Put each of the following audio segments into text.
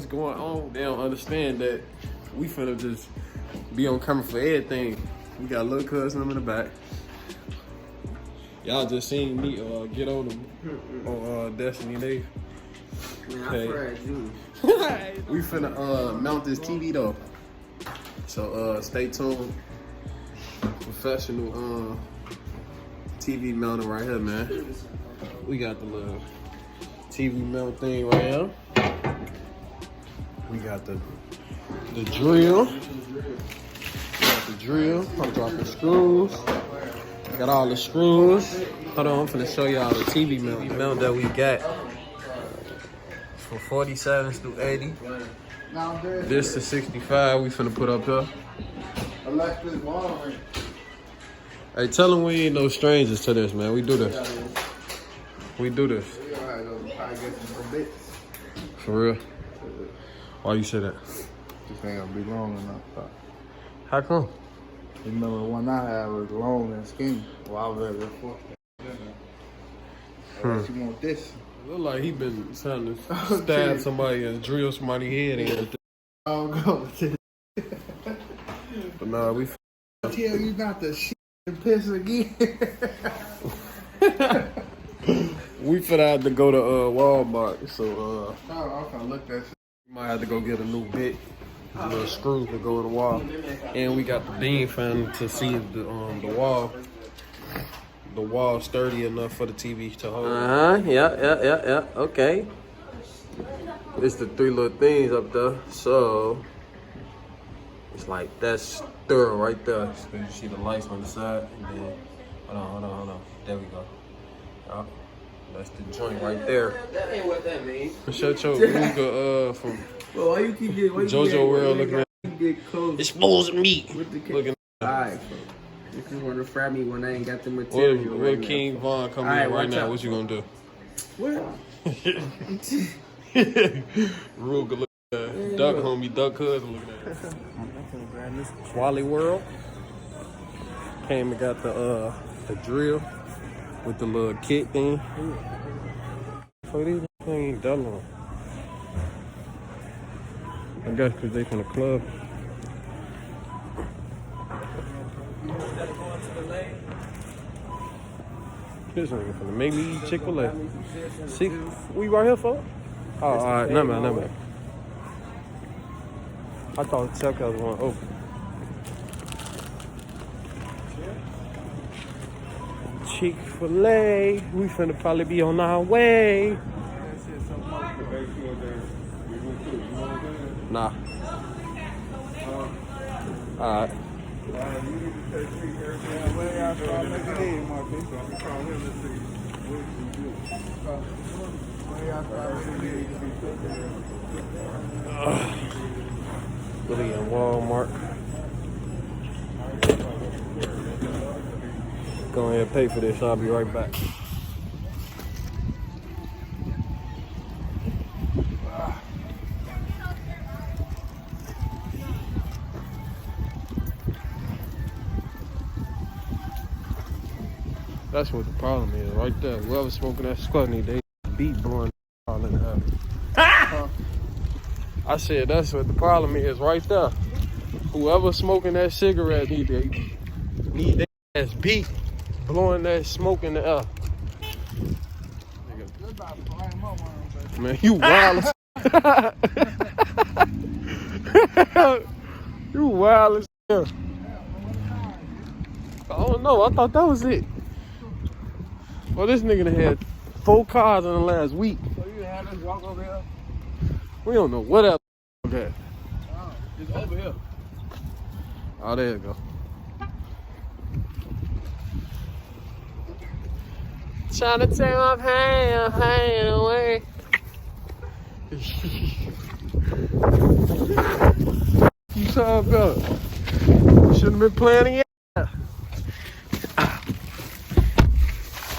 what's going on. They don't understand that we finna just be on camera for everything. We got a little cousin in the back. Y'all just seen me get on DestinyNay. Man, I fried you. We finna mount this TV though. So stay tuned. Professional TV mounting right here, man. We got the little TV mount thing right here. We got the drill. I'm dropping screws. Got all the screws. Hold on, I'm finna show y'all the TV mount that we got. From 47s through 80. This to 65 we finna put up here. Hey, tell them we ain't no strangers to this, man. We do this. We do this. For real? Why you say that? This ain't gonna be long enough. How come? You remember the one I had was long and skinny. Well, I was at before. You want this? Look like he been trying to stab somebody and drill somebody's head in. I'll go with this. But nah, we Tell you not to shit and piss again. we finna have to go to Walmart, so I'm gonna look that shit. we might have to go get a new bit. A little screws to go in the wall. And we got the beam fan to see if the wall sturdy enough for the TV to hold. Yeah. Okay. It's the three little things up there. So it's like that's thorough right there. So you see the lights on the side, and then hold on. There we go. That's the joint right there. That ain't what that means. Shut your Luga from Well, why you keep getting JoJo World looking at get close exposed meat. with the Looking Alright, you just want to fry me when I ain't got the material. what King Von coming in right now? What you gonna do? What? Ruga look at Duck homie, Duck cousin looking at it. Wally World came and got the drill with the little kit thing. So these ain't done on. I guess because they from the club. This nigga finna make me eat Chick-fil-A. See, we right here for? Oh, alright, never mind. I thought the checkouts weren't open. Chick-fil-A, we finna probably be on our way. Nah. Alright. Really in Walmart. Go ahead and pay for this. I'll be right back. That's what the problem is, right there. Whoever's smoking that squatney, they beat blowing all in the air. I said that's what the problem is, right there. Whoever's smoking that cigarette need their ass beat blowing that smoke in the air. Man, you wild as you wild as hell. I don't know. I thought that was it. Well, this nigga done had 4 cars in the last week. So you had us walk over here? We don't know what else. Okay. It's over here. Oh, there you go. Trying to take my pain away. You talking about? Shouldn't have been playing yet.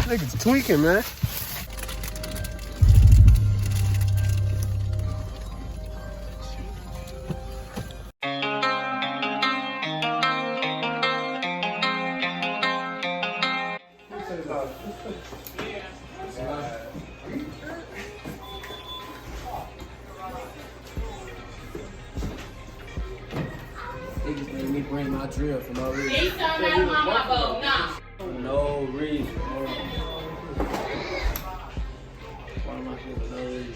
Niggas tweaking, man. me bring my drill for no reason. He's talking about my boat, nah. No reason. Why am I here for no reason?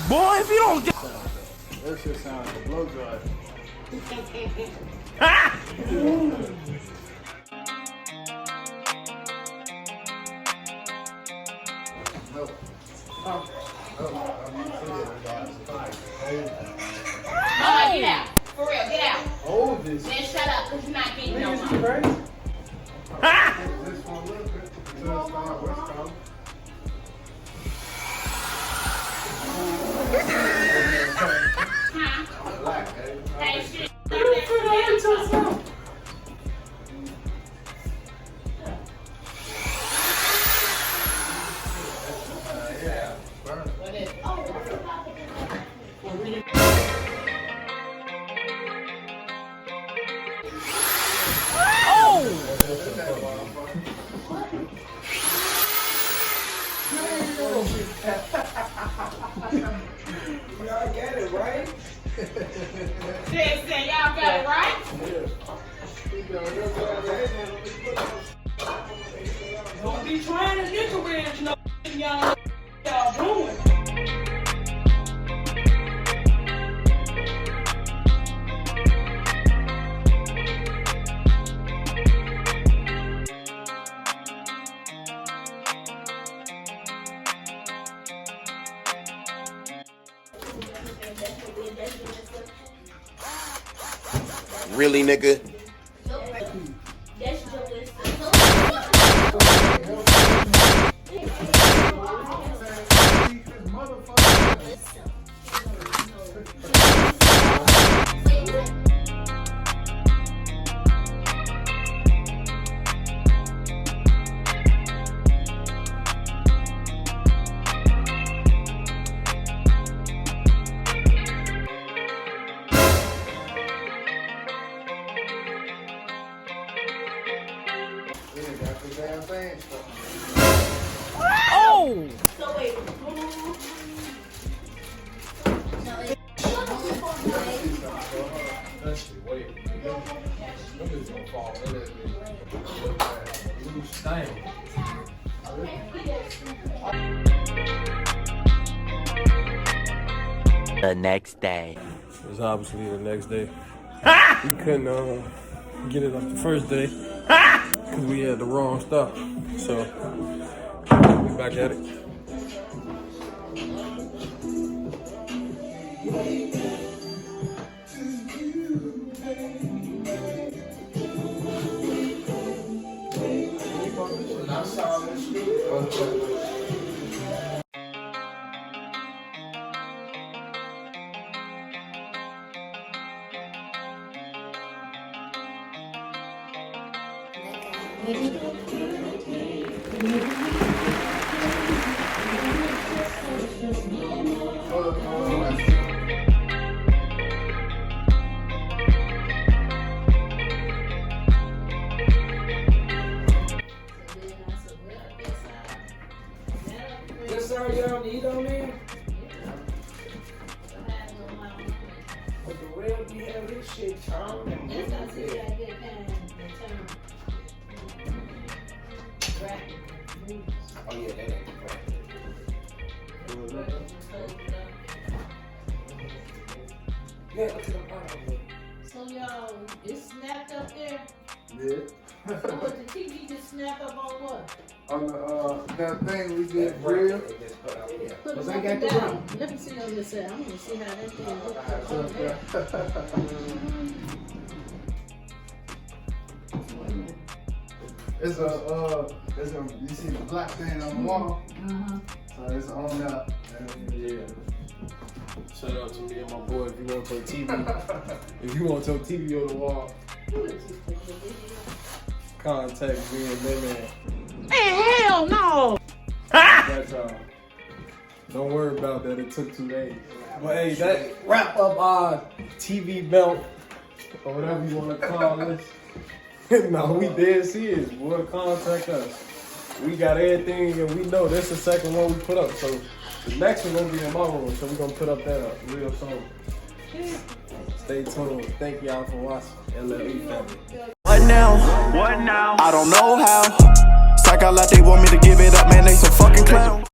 Boy, if you don't get That shit sounds like a blow dry. Mama, get out. For real, get out. Hold this. Then shut up, because you're not getting no money. This one look good. West Coast. Black, eh? Hey, shit. Yeah. Burn. What is? Oh, that's about to Y'all get it, right? Say, y'all got it right? Don't be trying to nickel ranch, no y'all doing. really, nigga. Oh! So wait, The next day. It was obviously the next day. We couldn't get it up the first day because we had the wrong stuff. So we back at it. This all y'all need on me? But the real be have this shit charmed and oh yeah, that ain't the plan. Yeah, look at the bottom. So y'all, it snapped up there? Yeah. So what, the TV just snapped up on what? On the that thing we did grill. It just cut out. Yeah. Put Cause it I got up the and room. down. Let me see on this side. I want to see how that thing looks on there. It's a you see the black thing on the wall? So it's on that. Yeah. Shout out to me and my boy. If you want to put TV, if you want your TV on the wall, contact me and man. Hey, hell no! That's Don't worry about that. It took 2 days. But hey, that wrap up our TV belt or whatever you want to call this. No, we dead serious. Boy, contact us. We got everything, and we know this is the second one we put up. So the next one gonna be tomorrow. So we're gonna put up that real soon. Stay tuned. Thank y'all for watching. LLE family. What now? What now? I don't know how. Psych out like they want me to give it up, man. They some fucking clowns.